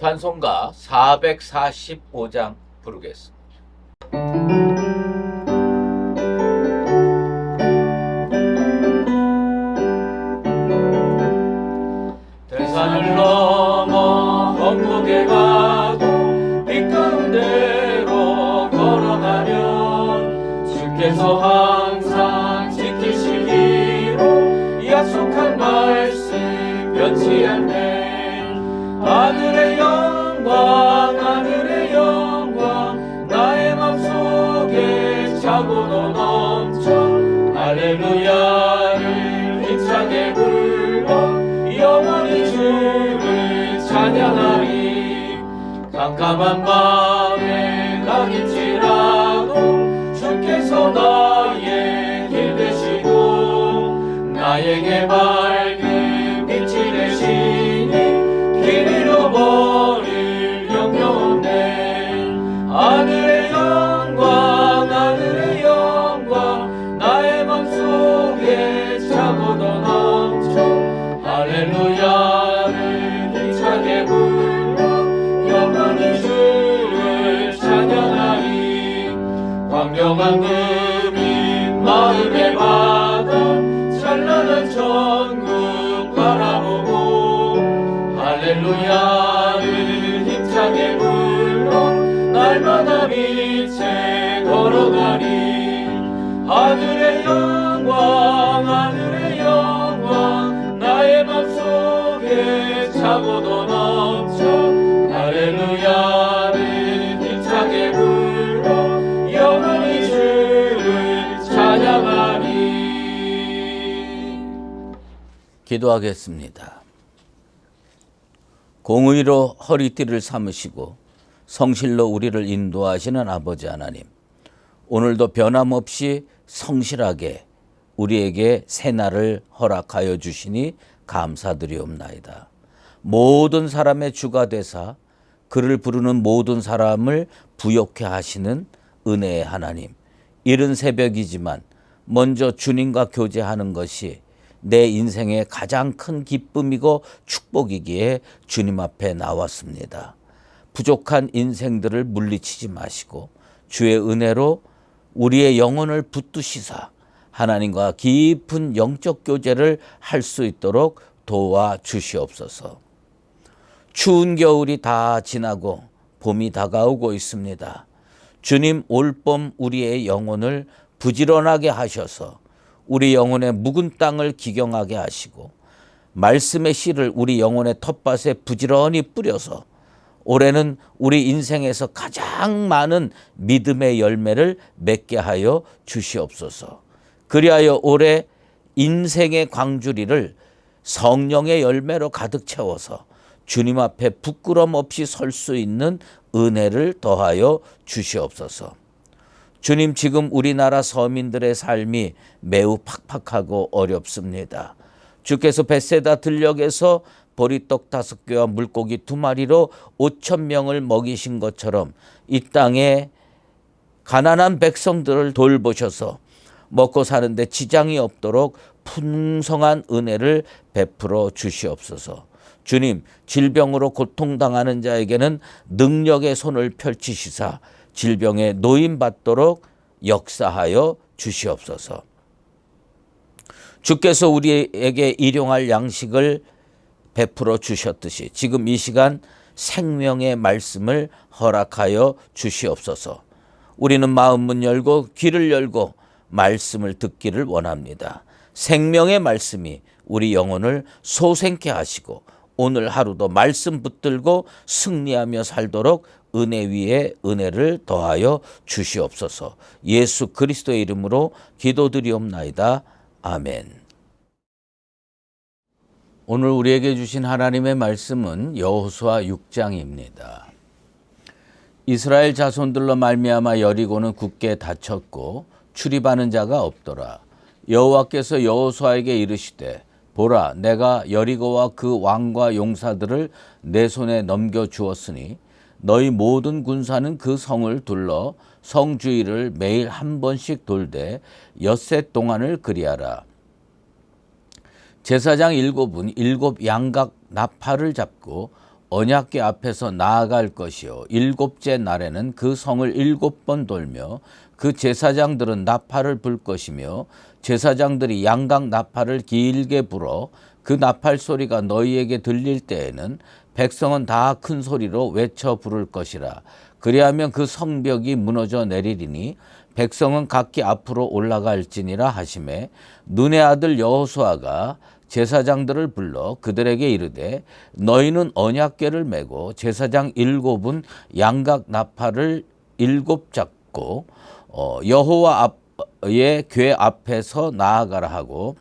찬송가 445장 부르겠습니다. 대산을 넘어 원국에 가도 빛 가운데로 걸어가면 주께서 항상 지키시기로 약속한 말씀 변치 않네. 하늘의 영광 나의 맘속에 차고도 넘쳐 할렐루야를 힘차게 불러 영원히 주를 찬양하리. 깜깜한 밤에 낙일지라도 주께서 나의 길 되시고 나에게 밝은 빛이 되시니 길 잃어버릴 염려 없네. 하늘의 영광 나의 맘속에 차고도 넘쳐 할렐루야를 힘차게 불러 영원히 주를 찬양하리. 광명한 금인 마음의 바다 찬란한 천국 바라보고 할렐루야를 힘차게 불러 날마다 빛에 걸어가리. 하늘의 영광 나의 맘속에 차고도 넘쳐 할렐루야를 힘차게 불러 영원히 주를 찬양하리. 기도하겠습니다. 공의로 허리띠를 삼으시고 성실로 우리를 인도하시는 아버지 하나님, 오늘도 변함없이 성실하게 우리에게 새날을 허락하여 주시니 감사드리옵나이다. 모든 사람의 주가 되사 그를 부르는 모든 사람을 부욕해 하시는 은혜의 하나님, 이른 새벽이지만 먼저 주님과 교제하는 것이 내 인생의 가장 큰 기쁨이고 축복이기에 주님 앞에 나왔습니다. 부족한 인생들을 물리치지 마시고 주의 은혜로 우리의 영혼을 붙드시사 하나님과 깊은 영적 교제를 할 수 있도록 도와주시옵소서. 추운 겨울이 다 지나고 봄이 다가오고 있습니다. 주님, 올봄 우리의 영혼을 부지런하게 하셔서 우리 영혼의 묵은 땅을 기경하게 하시고 말씀의 씨를 우리 영혼의 텃밭에 부지런히 뿌려서 올해는 우리 인생에서 가장 많은 믿음의 열매를 맺게 하여 주시옵소서. 그리하여 올해 인생의 광주리를 성령의 열매로 가득 채워서 주님 앞에 부끄럼 없이 설 수 있는 은혜를 더하여 주시옵소서. 주님, 지금 우리나라 서민들의 삶이 매우 팍팍하고 어렵습니다. 주께서 벳세다 들녘에서 보리떡 5개와 물고기 2마리로 5,000명을 먹이신 것처럼 이 땅에 가난한 백성들을 돌보셔서 먹고 사는데 지장이 없도록 풍성한 은혜를 베풀어 주시옵소서. 주님, 질병으로 고통당하는 자에게는 능력의 손을 펼치시사 질병에 노임받도록 역사하여 주시옵소서. 주께서 우리에게 일용할 양식을 베풀어 주셨듯이 지금 이 시간 생명의 말씀을 허락하여 주시옵소서. 우리는 마음문 열고 귀를 열고 말씀을 듣기를 원합니다. 생명의 말씀이 우리 영혼을 소생케 하시고 오늘 하루도 말씀 붙들고 승리하며 살도록 은혜 위에 은혜를 더하여 주시옵소서. 예수 그리스도의 이름으로 기도드리옵나이다. 아멘. 오늘 우리에게 주신 하나님의 말씀은 여호수아 6장입니다. 이스라엘 자손들로 말미암아 여리고는 굳게 닫혔고 출입하는 자가 없더라. 여호와께서 여호수아에게 이르시되 보라, 내가 여리고와 그 왕과 용사들을 내 손에 넘겨주었으니 너희 모든 군사는 그 성을 둘러 성 주위를 매일 한 번씩 돌되 엿새 동안을 그리하라. 제사장 7은 7 양각 나팔을 잡고 언약궤 앞에서 나아갈 것이요 일곱째 날에는 그 성을 7번 돌며 그 제사장들은 나팔을 불 것이며 제사장들이 양각 나팔을 길게 불어 그 나팔 소리가 너희에게 들릴 때에는 백성은 다 큰 소리로 외쳐 부를 것이라. 그리하면 그 성벽이 무너져 내리리니 백성은 각기 앞으로 올라갈지니라 하시매 눈의 아들 여호수아가 제사장들을 불러 그들에게 이르되 너희는 언약궤를 메고 제사장 7은 양각 나팔을 7 잡고 여호와의 궤 앞에서 나아가라 하고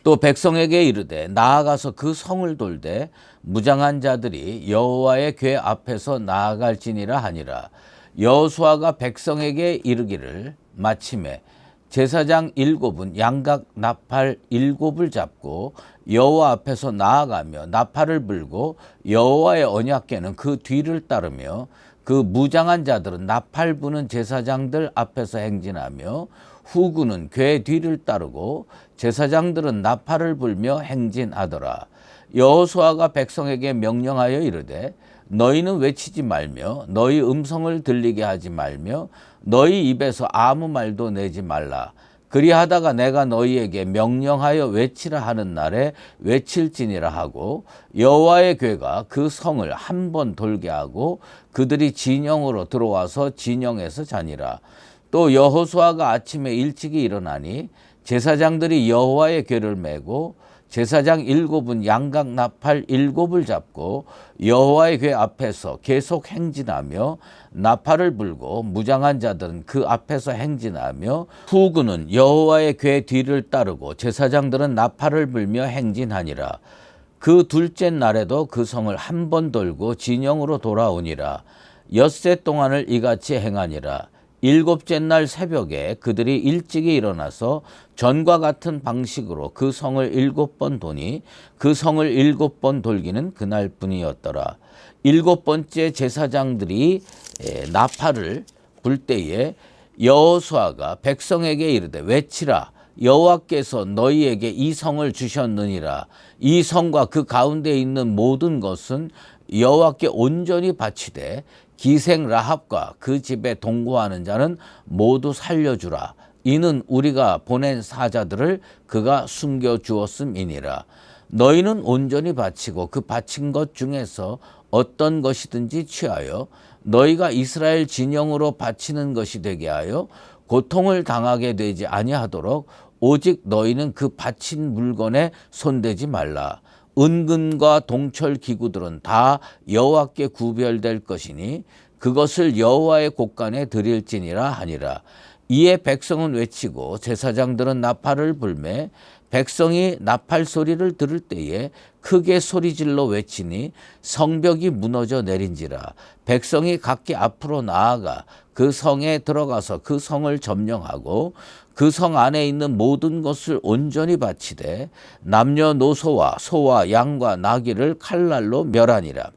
또 백성에게 이르되 나아가서 그 성을 돌되 무장한 자들이 여호와의 궤 앞에서 나아갈지니라 하니라. 여호수아가 백성에게 이르기를 마침에 제사장 7은 양각 나팔 7을 잡고 여호와 앞에서 나아가며 나팔을 불고 여호와의 언약궤는 그 뒤를 따르며 그 무장한 자들은 나팔 부는 제사장들 앞에서 행진하며 후군은 궤 뒤를 따르고 제사장들은 나팔을 불며 행진하더라. 여호수아가 백성에게 명령하여 이르되 너희는 외치지 말며 너희 음성을 들리게 하지 말며 너희 입에서 아무 말도 내지 말라. 그리하다가 내가 너희에게 명령하여 외치라 하는 날에 외칠지니라 하고 여호와의 궤가 그 성을 한 번 돌게 하고 그들이 진영으로 들어와서 진영에서 자니라. 또 여호수아가 아침에 일찍이 일어나니 제사장들이 여호와의 궤를 메고 제사장 7은 양각 나팔 7을 잡고 여호와의 궤 앞에서 계속 행진하며 나팔을 불고 무장한 자들은 그 앞에서 행진하며 후군은 여호와의 궤 뒤를 따르고 제사장들은 나팔을 불며 행진하니라. 그 둘째 날에도 그 성을 한 번 돌고 진영으로 돌아오니라. 엿새 동안을 이같이 행하니라. 7째 날 새벽에 그들이 일찍이 일어나서 전과 같은 방식으로 그 성을 7번 도니 그 성을 7번 돌기는 그날뿐이었더라. 7번째 제사장들이 나팔을 불 때에 여호수아가 백성에게 이르되 외치라. 여호와께서 너희에게 이 성을 주셨느니라. 이 성과 그 가운데 있는 모든 것은 여호와께 온전히 바치되 기생 라합과 그 집에 동거하는 자는 모두 살려주라. 이는 우리가 보낸 사자들을 그가 숨겨주었음이니라. 너희는 온전히 바치고 그 바친 것 중에서 어떤 것이든지 취하여 너희가 이스라엘 진영으로 바치는 것이 되게 하여 고통을 당하게 되지 아니하도록 오직 너희는 그 바친 물건에 손대지 말라. 은근과 동철 기구들은 다 여호와께 구별될 것이니 그것을 여호와의 곳간에 드릴지니라 하니라. 이에 백성은 외치고 제사장들은 나팔을 불매 백성이 나팔 소리를 들을 때에 크게 소리질러 외치니 성벽이 무너져 내린지라. 백성이 각기 앞으로 나아가 그 성에 들어가서 그 성을 점령하고 그 성 안에 있는 모든 것을 온전히 바치되 남녀노소와 소와 양과 나귀를 칼날로 멸하니라.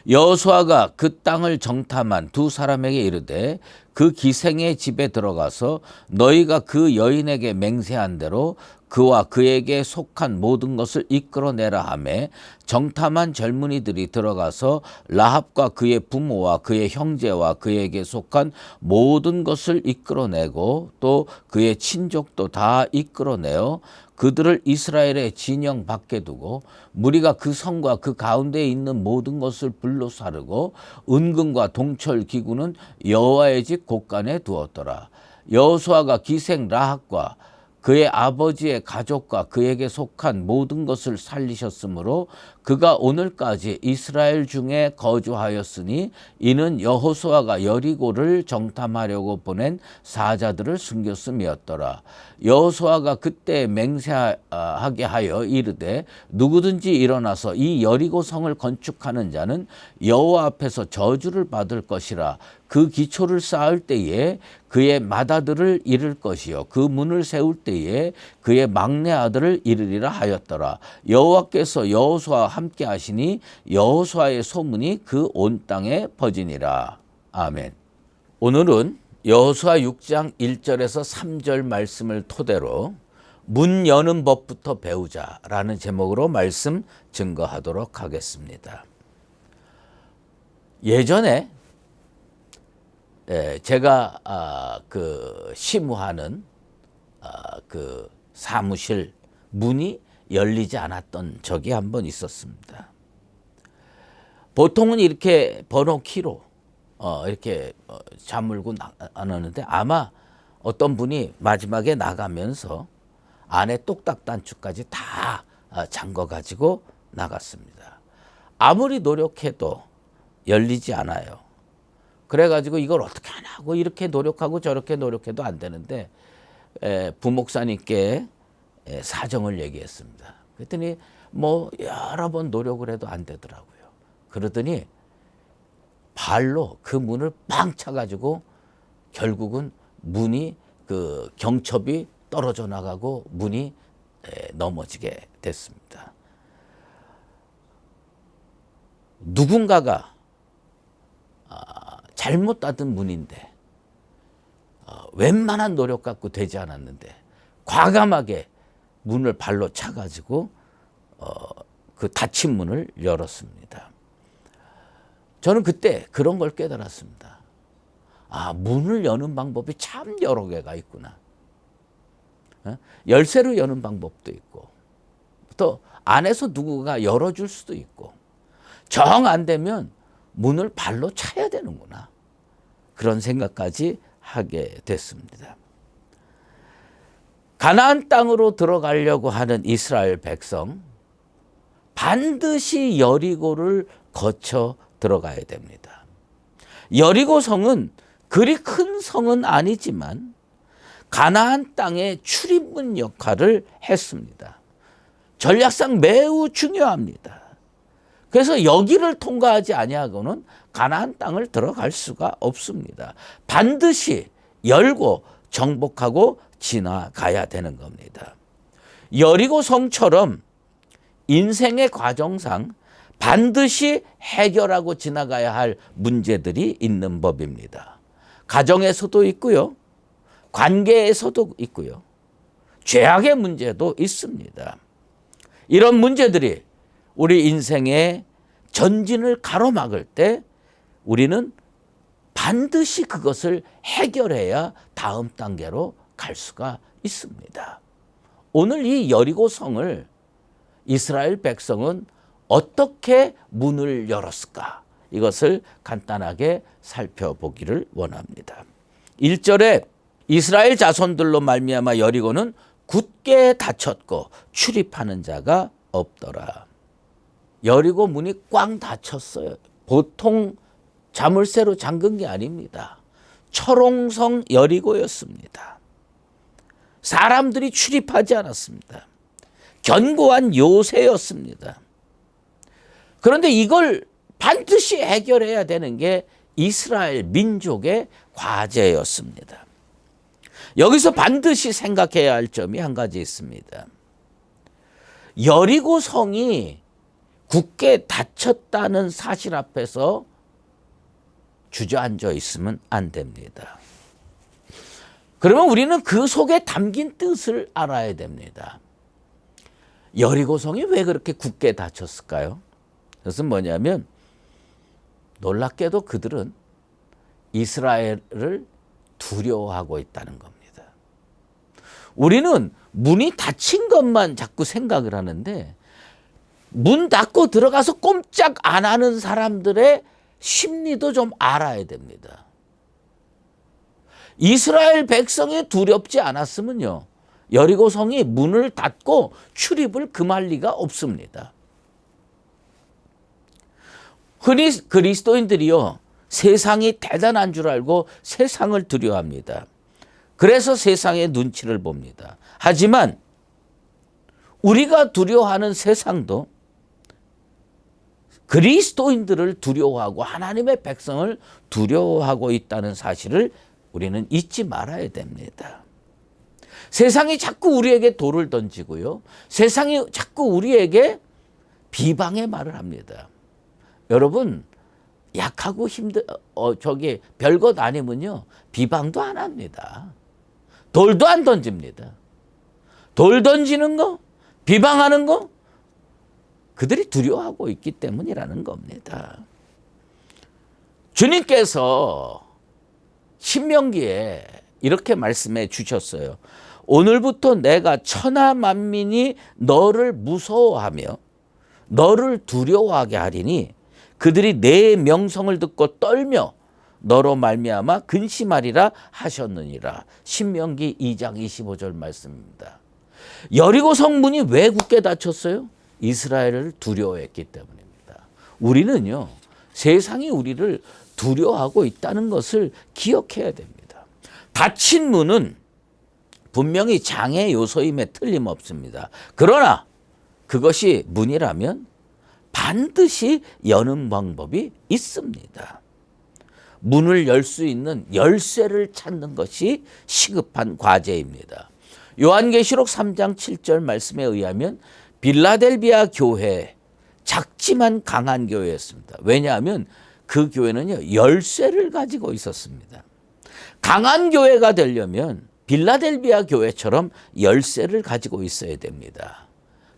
여호수아가 그 땅을 정탐한 두 사람에게 이르되 그 기생의 집에 들어가서 너희가 그 여인에게 맹세한 대로 그와 그에게 속한 모든 것을 이끌어내라 하매 정탐한 젊은이들이 들어가서 라합과 그의 부모와 그의 형제와 그에게 속한 모든 것을 이끌어내고 또 그의 친족도 다 이끌어내어 그들을 이스라엘의 진영 밖에 두고 무리가 그 성과 그 가운데에 있는 모든 것을 불로 사르고 은근과 동철 기구는 여호와의 집 곳간에 두었더라. 여호수아가 기생 라합과 그의 아버지의 가족과 그에게 속한 모든 것을 살리셨으므로 그가 오늘까지 이스라엘 중에 거주하였으니 이는 여호수아가 여리고를 정탐하려고 보낸 사자들을 숨겼음이었더라. 여호수아가 그때 맹세하게 하여 이르되 누구든지 일어나서 이 여리고 성을 건축하는 자는 여호와 앞에서 저주를 받을 것이라. 그 기초를 쌓을 때에 그의 맏아들을 잃을 것이요 그 문을 세울 때에 그의 막내 아들을 잃으리라 하였더라. 여호와께서 여호수아와 함께 하시니 여호수아의 소문이 그 온 땅에 퍼지니라. 아멘. 오늘은 여호수아 6장 1절에서 3절 말씀을 토대로 문 여는 법부터 배우자라는 제목으로 말씀 증거하도록 하겠습니다. 예전에 제가 시무하는 그 사무실 문이 열리지 않았던 적이 한 번 있었습니다. 보통은 이렇게 번호키로 이렇게 잠물고 나누는데 아마 어떤 분이 마지막에 나가면서 안에 똑딱 단추까지 다 잠궈 가지고 나갔습니다. 아무리 노력해도 열리지 않아요. 그래가지고 이걸 어떻게 하나 하고 이렇게 노력하고 저렇게 노력해도 안 되는데 부목사님께 사정을 얘기했습니다. 그랬더니 뭐 여러 번 노력을 해도 안 되더라고요. 그러더니 발로 그 문을 빵 차가지고 결국은 문이 그 경첩이 떨어져 나가고 문이 넘어지게 됐습니다. 누군가가 잘못 닫은 문인데 웬만한 노력 갖고 되지 않았는데 과감하게 문을 발로 차가지고 그 닫힌 문을 열었습니다. 저는 그때 그런 걸 깨달았습니다. 문을 여는 방법이 참 여러 개가 있구나. 열쇠로 여는 방법도 있고 또 안에서 누구가 열어줄 수도 있고 정 안 되면 문을 발로 차야 되는구나. 그런 생각까지 하게 됐습니다. 가나안 땅으로 들어가려고 하는 이스라엘 백성 반드시 여리고를 거쳐 들어가야 됩니다. 여리고 성은 그리 큰 성은 아니지만 가나안 땅의 출입문 역할을 했습니다. 전략상 매우 중요합니다. 그래서 여기를 통과하지 아니하고는 가나안 땅을 들어갈 수가 없습니다. 반드시 열고 정복하고 지나가야 되는 겁니다. 여리고 성처럼 인생의 과정상 반드시 해결하고 지나가야 할 문제들이 있는 법입니다. 가정에서도 있고요. 관계에서도 있고요. 죄악의 문제도 있습니다. 이런 문제들이 우리 인생의 전진을 가로막을 때 우리는 반드시 그것을 해결해야 다음 단계로 갈 수가 있습니다. 오늘 이 여리고성을 이스라엘 백성은 어떻게 문을 열었을까? 이것을 간단하게 살펴보기를 원합니다. 1절에 이스라엘 자손들로 말미암아 여리고는 굳게 닫혔고 출입하는 자가 없더라. 여리고 문이 꽝 닫혔어요. 보통 자물쇠로 잠근 게 아닙니다. 철옹성 여리고였습니다. 사람들이 출입하지 않았습니다. 견고한 요새였습니다. 그런데 이걸 반드시 해결해야 되는 게 이스라엘 민족의 과제였습니다. 여기서 반드시 생각해야 할 점이 한 가지 있습니다. 여리고 성이 굳게 닫혔다는 사실 앞에서 주저앉아 있으면 안 됩니다. 그러면 우리는 그 속에 담긴 뜻을 알아야 됩니다. 여리고성이 왜 그렇게 굳게 닫혔을까요? 그것은 뭐냐면 놀랍게도 그들은 이스라엘을 두려워하고 있다는 겁니다. 우리는 문이 닫힌 것만 자꾸 생각을 하는데 문 닫고 들어가서 꼼짝 안 하는 사람들의 심리도 좀 알아야 됩니다. 이스라엘 백성이 두렵지 않았으면요, 여리고성이 문을 닫고 출입을 금할 리가 없습니다. 흔히 그리스도인들이요, 세상이 대단한 줄 알고 세상을 두려워합니다. 그래서 세상의 눈치를 봅니다. 하지만 우리가 두려워하는 세상도 그리스도인들을 두려워하고 하나님의 백성을 두려워하고 있다는 사실을 우리는 잊지 말아야 됩니다. 세상이 자꾸 우리에게 돌을 던지고요. 세상이 자꾸 우리에게 비방의 말을 합니다. 여러분, 약하고 별것 아니면요, 비방도 안 합니다. 돌도 안 던집니다. 돌 던지는 거, 비방하는 거, 그들이 두려워하고 있기 때문이라는 겁니다. 주님께서 신명기에 이렇게 말씀해 주셨어요. 오늘부터 내가 천하 만민이 너를 무서워하며 너를 두려워하게 하리니 그들이 내 명성을 듣고 떨며 너로 말미암아 근심하리라 하셨느니라. 신명기 2장 25절 말씀입니다. 여리고 성문이 왜 굳게 닫혔어요? 이스라엘을 두려워했기 때문입니다. 우리는요, 세상이 우리를 두려워하고 있다는 것을 기억해야 됩니다. 닫힌 문은 분명히 장애 요소임에 틀림없습니다. 그러나 그것이 문이라면 반드시 여는 방법이 있습니다. 문을 열 수 있는 열쇠를 찾는 것이 시급한 과제입니다. 요한계시록 3장 7절 말씀에 의하면 빌라델비아 교회, 작지만 강한 교회였습니다. 왜냐하면 그 교회는요, 열쇠를 가지고 있었습니다. 강한 교회가 되려면 빌라델비아 교회처럼 열쇠를 가지고 있어야 됩니다.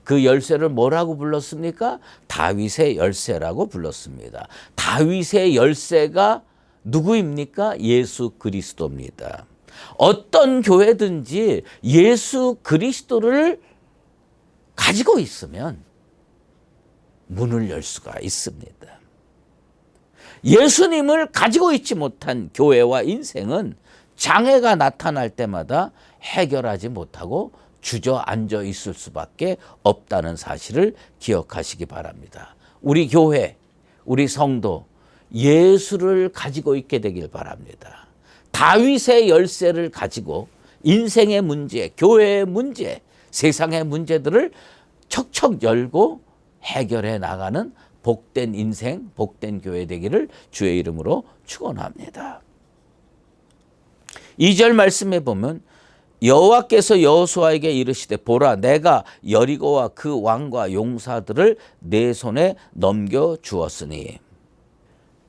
그 열쇠를 뭐라고 불렀습니까? 다윗의 열쇠라고 불렀습니다. 다윗의 열쇠가 누구입니까? 예수 그리스도입니다. 어떤 교회든지 예수 그리스도를 가지고 있으면 문을 열 수가 있습니다. 예수님을 가지고 있지 못한 교회와 인생은 장애가 나타날 때마다 해결하지 못하고 주저앉아 있을 수밖에 없다는 사실을 기억하시기 바랍니다. 우리 교회, 우리 성도, 예수를 가지고 있게 되길 바랍니다. 다윗의 열쇠를 가지고 인생의 문제, 교회의 문제, 세상의 문제들을 척척 열고 해결해 나가는 복된 인생, 복된 교회 되기를 주의 이름으로 축원합니다. 2절 말씀에 보면 여호와께서 여호수아에게 이르시되 보라 내가 여리고와 그 왕과 용사들을 내 손에 넘겨 주었으니.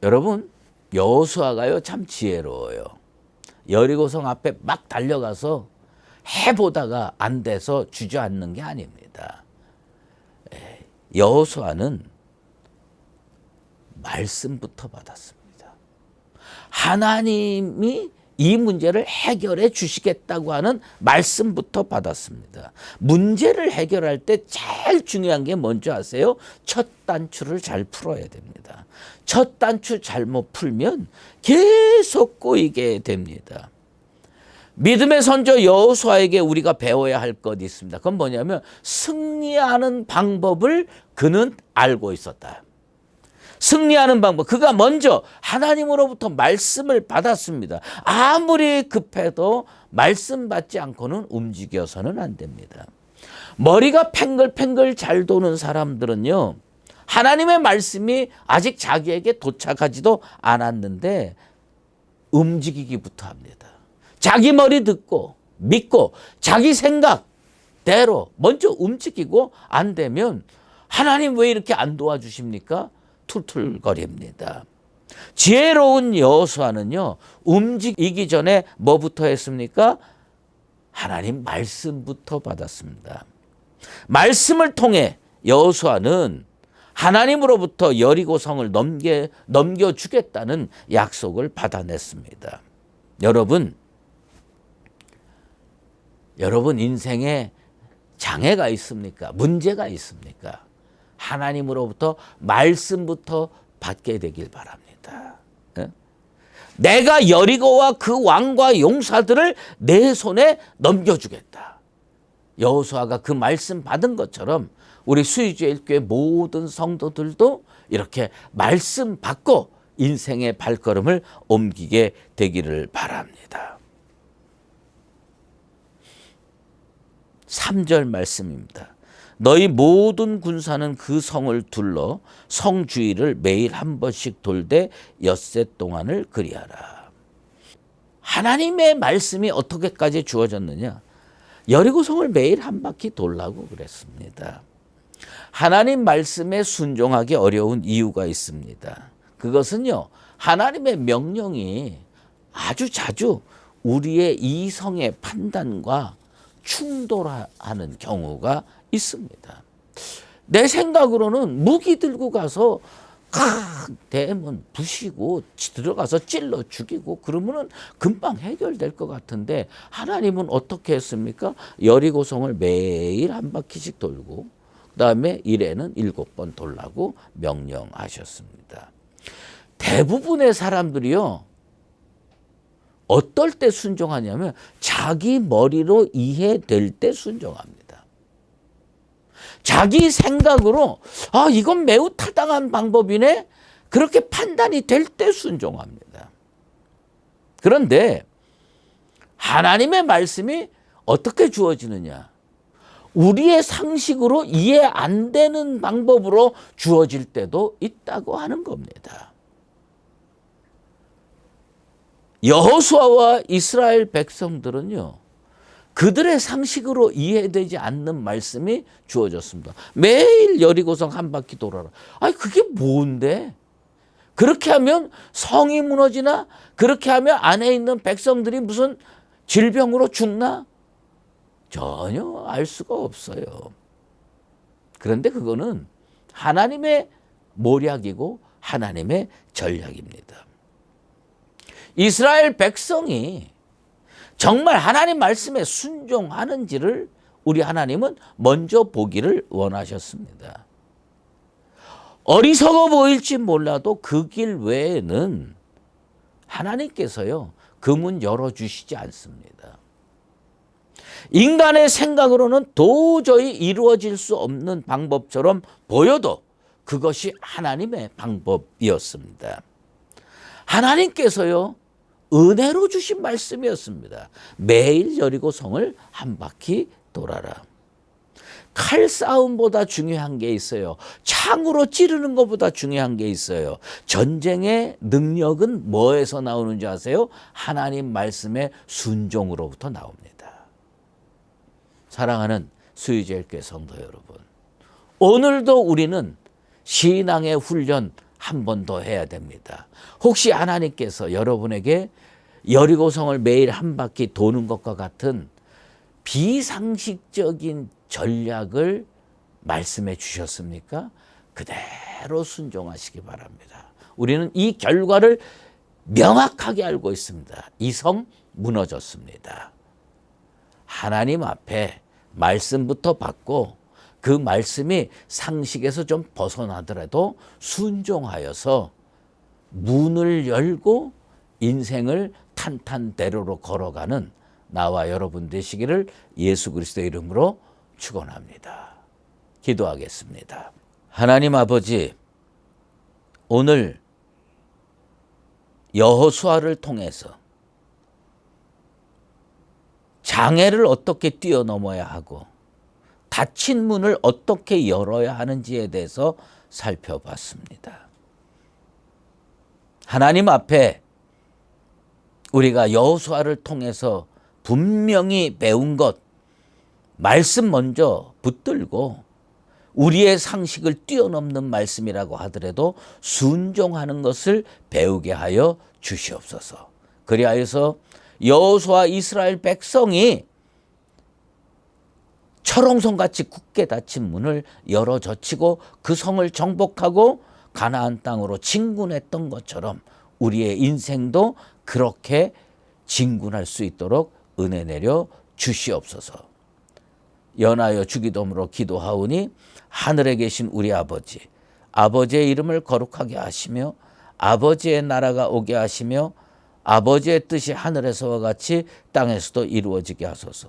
여러분, 여호수아가요 참 지혜로워요. 여리고성 앞에 막 달려가서 해보다가 안 돼서 주저앉는 게 아닙니다. 여호수아는 말씀부터 받았습니다. 하나님이 이 문제를 해결해 주시겠다고 하는 말씀부터 받았습니다. 문제를 해결할 때 제일 중요한 게 뭔지 아세요? 첫 단추를 잘 풀어야 됩니다. 첫 단추 잘못 풀면 계속 꼬이게 됩니다. 믿음의 선조 여호수아에게 우리가 배워야 할 것이 있습니다. 그건 뭐냐면 승리하는 방법을 그는 알고 있었다. 승리하는 방법, 그가 먼저 하나님으로부터 말씀을 받았습니다. 아무리 급해도 말씀 받지 않고는 움직여서는 안 됩니다. 머리가 팽글팽글 잘 도는 사람들은요, 하나님의 말씀이 아직 자기에게 도착하지도 않았는데 움직이기부터 합니다. 자기 머리 듣고 믿고 자기 생각대로 먼저 움직이고 안 되면 하나님 왜 이렇게 안 도와주십니까? 툴툴거립니다. 지혜로운 여호수아는요, 움직이기 전에 뭐부터 했습니까? 하나님 말씀부터 받았습니다. 말씀을 통해 여호수아는 하나님으로부터 여리고성을 넘겨주겠다는 약속을 받아냈습니다. 여러분 인생에 장애가 있습니까? 문제가 있습니까? 하나님으로부터 말씀부터 받게 되길 바랍니다. 내가 여리고와 그 왕과 용사들을 내 손에 넘겨주겠다. 여호수아가 그 말씀 받은 것처럼 우리 수의주일교회 모든 성도들도 이렇게 말씀 받고 인생의 발걸음을 옮기게 되기를 바랍니다. 3절 말씀입니다. 너희 모든 군사는 그 성을 둘러 성 주위를 매일 한 번씩 돌되 엿새 동안을 그리하라. 하나님의 말씀이 어떻게까지 주어졌느냐? 여리고성을 매일 한 바퀴 돌라고 그랬습니다. 하나님 말씀에 순종하기 어려운 이유가 있습니다. 그것은요, 하나님의 명령이 아주 자주 우리의 이성의 판단과 충돌하는 경우가 있습니다. 내 생각으로는 무기 들고 가서 대문 부시고 들어가서 찔러 죽이고 그러면은 금방 해결될 것 같은데, 하나님은 어떻게 했습니까? 여리고성을 매일 한 바퀴씩 돌고 그다음에 일에는 7번 돌라고 명령하셨습니다. 대부분의 사람들이요, 어떨 때 순종하냐면 자기 머리로 이해될 때 순종합니다. 자기 생각으로 이건 매우 타당한 방법이네, 그렇게 판단이 될 때 순종합니다. 그런데 하나님의 말씀이 어떻게 주어지느냐? 우리의 상식으로 이해 안 되는 방법으로 주어질 때도 있다고 하는 겁니다. 여호수아와 이스라엘 백성들은요, 그들의 상식으로 이해되지 않는 말씀이 주어졌습니다. 매일 여리고성 한 바퀴 돌아라. 그게 뭔데? 그렇게 하면 성이 무너지나? 그렇게 하면 안에 있는 백성들이 무슨 질병으로 죽나? 전혀 알 수가 없어요. 그런데 그거는 하나님의 모략이고 하나님의 전략입니다. 이스라엘 백성이 정말 하나님 말씀에 순종하는지를 우리 하나님은 먼저 보기를 원하셨습니다. 어리석어 보일지 몰라도 그 길 외에는 하나님께서요, 그 문 열어주시지 않습니다. 인간의 생각으로는 도저히 이루어질 수 없는 방법처럼 보여도 그것이 하나님의 방법이었습니다. 하나님께서요, 은혜로 주신 말씀이었습니다. 매일 여리고성을 한 바퀴 돌아라. 칼싸움보다 중요한 게 있어요. 창으로 찌르는 것보다 중요한 게 있어요. 전쟁의 능력은 뭐에서 나오는지 아세요? 하나님 말씀의 순종으로부터 나옵니다. 사랑하는 수유제일교회 성도 여러분, 오늘도 우리는 신앙의 훈련 한 번 더 해야 됩니다. 혹시 하나님께서 여러분에게 여리고성을 매일 한 바퀴 도는 것과 같은 비상식적인 전략을 말씀해 주셨습니까? 그대로 순종하시기 바랍니다. 우리는 이 결과를 명확하게 알고 있습니다. 이 성 무너졌습니다. 하나님 앞에 말씀부터 받고 그 말씀이 상식에서 좀 벗어나더라도 순종하여서 문을 열고 인생을 탄탄대로로 걸어가는 나와 여러분 되시기를 예수 그리스도의 이름으로 축원합니다. 기도하겠습니다. 하나님 아버지, 오늘 여호수아를 통해서 장애를 어떻게 뛰어넘어야 하고 닫힌 문을 어떻게 열어야 하는지에 대해서 살펴봤습니다. 하나님 앞에 우리가 여호수아를 통해서 분명히 배운 것, 말씀 먼저 붙들고 우리의 상식을 뛰어넘는 말씀이라고 하더라도 순종하는 것을 배우게 하여 주시옵소서. 그리하여서 여호수아 이스라엘 백성이 철옹성같이 굳게 닫힌 문을 열어 젖히고 그 성을 정복하고 가나안 땅으로 진군했던 것처럼 우리의 인생도 그렇게 진군할 수 있도록 은혜 내려 주시옵소서. 연하여 주기도문으로 기도하오니 하늘에 계신 우리 아버지, 아버지의 이름을 거룩하게 하시며 아버지의 나라가 오게 하시며 아버지의 뜻이 하늘에서와 같이 땅에서도 이루어지게 하소서.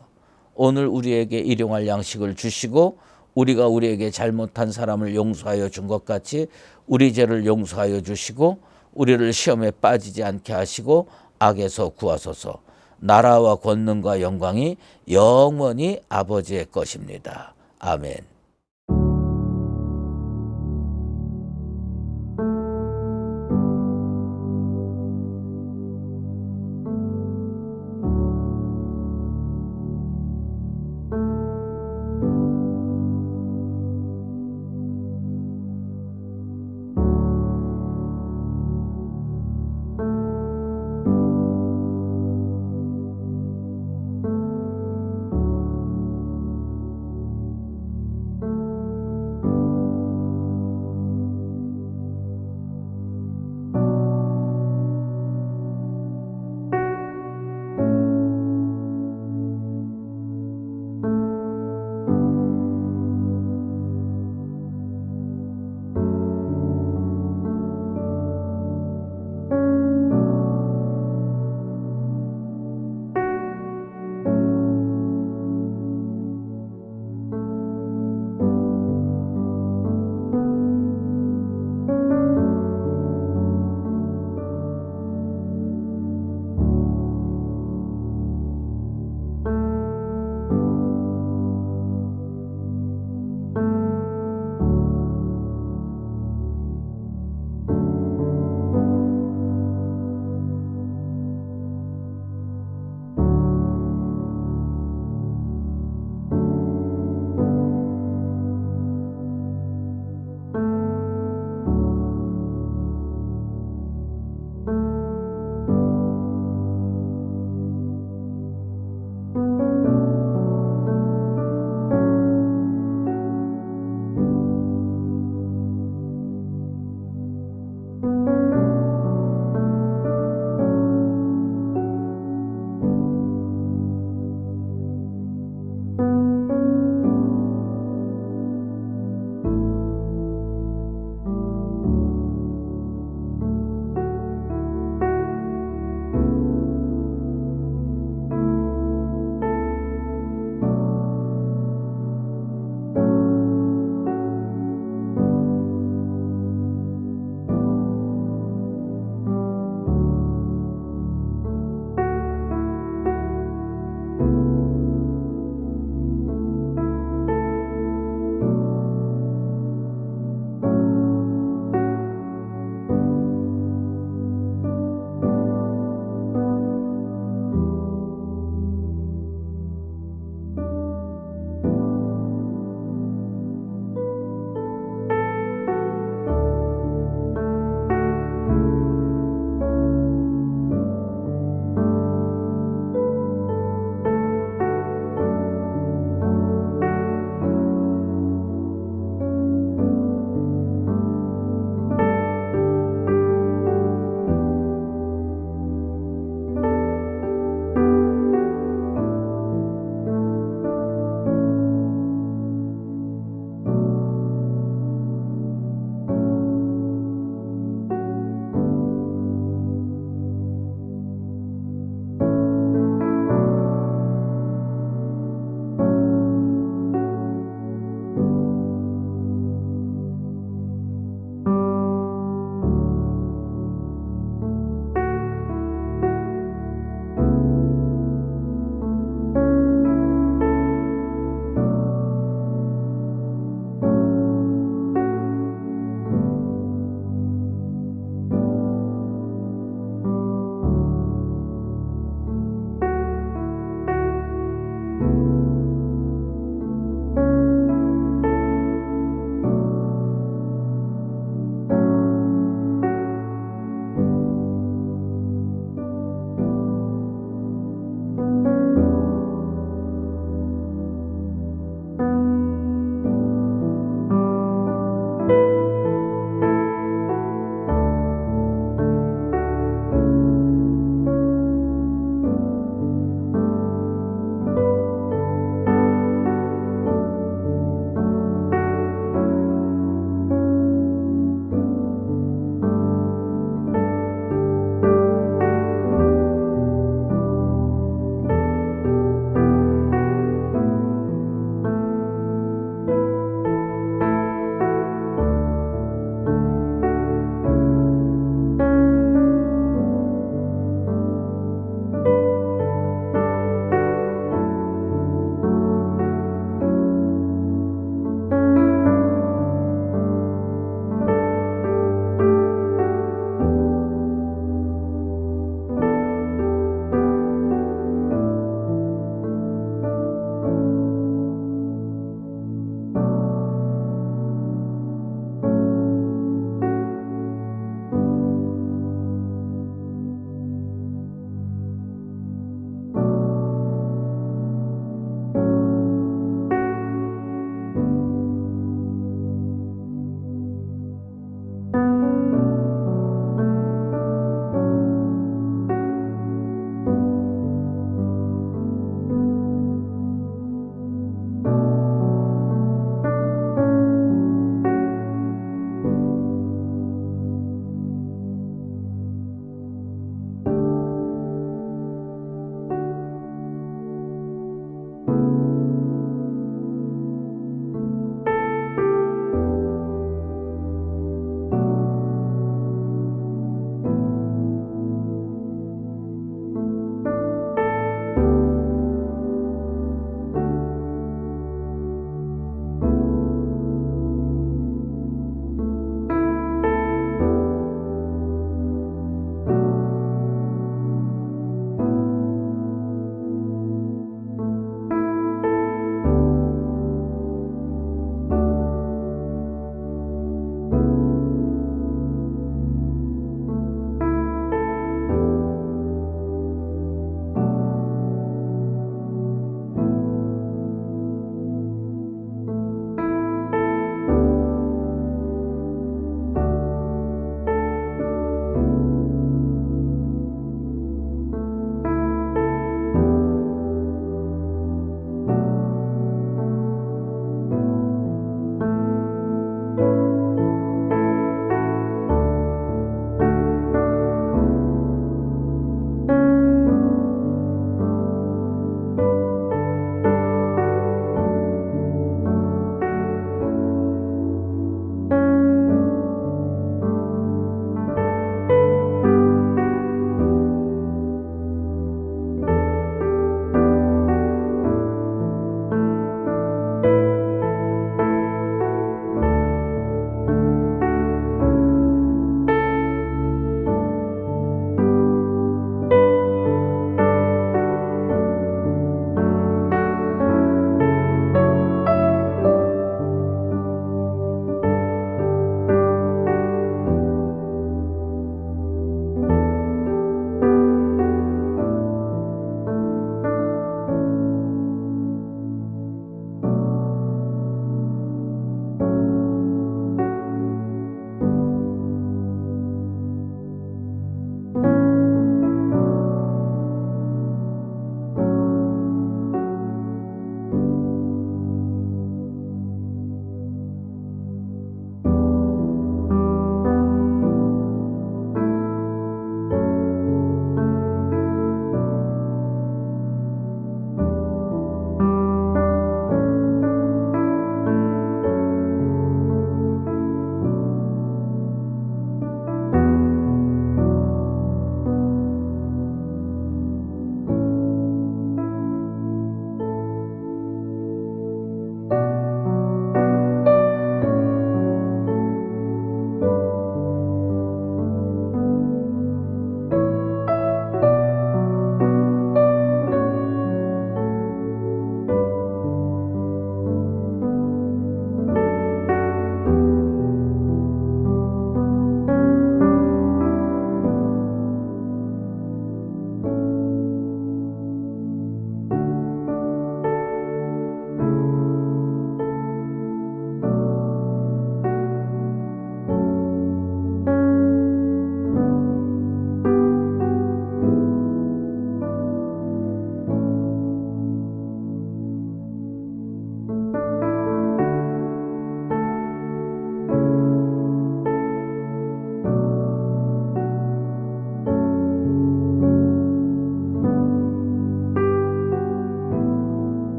오늘 우리에게 일용할 양식을 주시고 우리가 우리에게 잘못한 사람을 용서하여 준 것 같이 우리 죄를 용서하여 주시고 우리를 시험에 빠지지 않게 하시고 악에서 구하소서. 나라와 권능과 영광이 영원히 아버지의 것입니다. 아멘.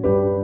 you.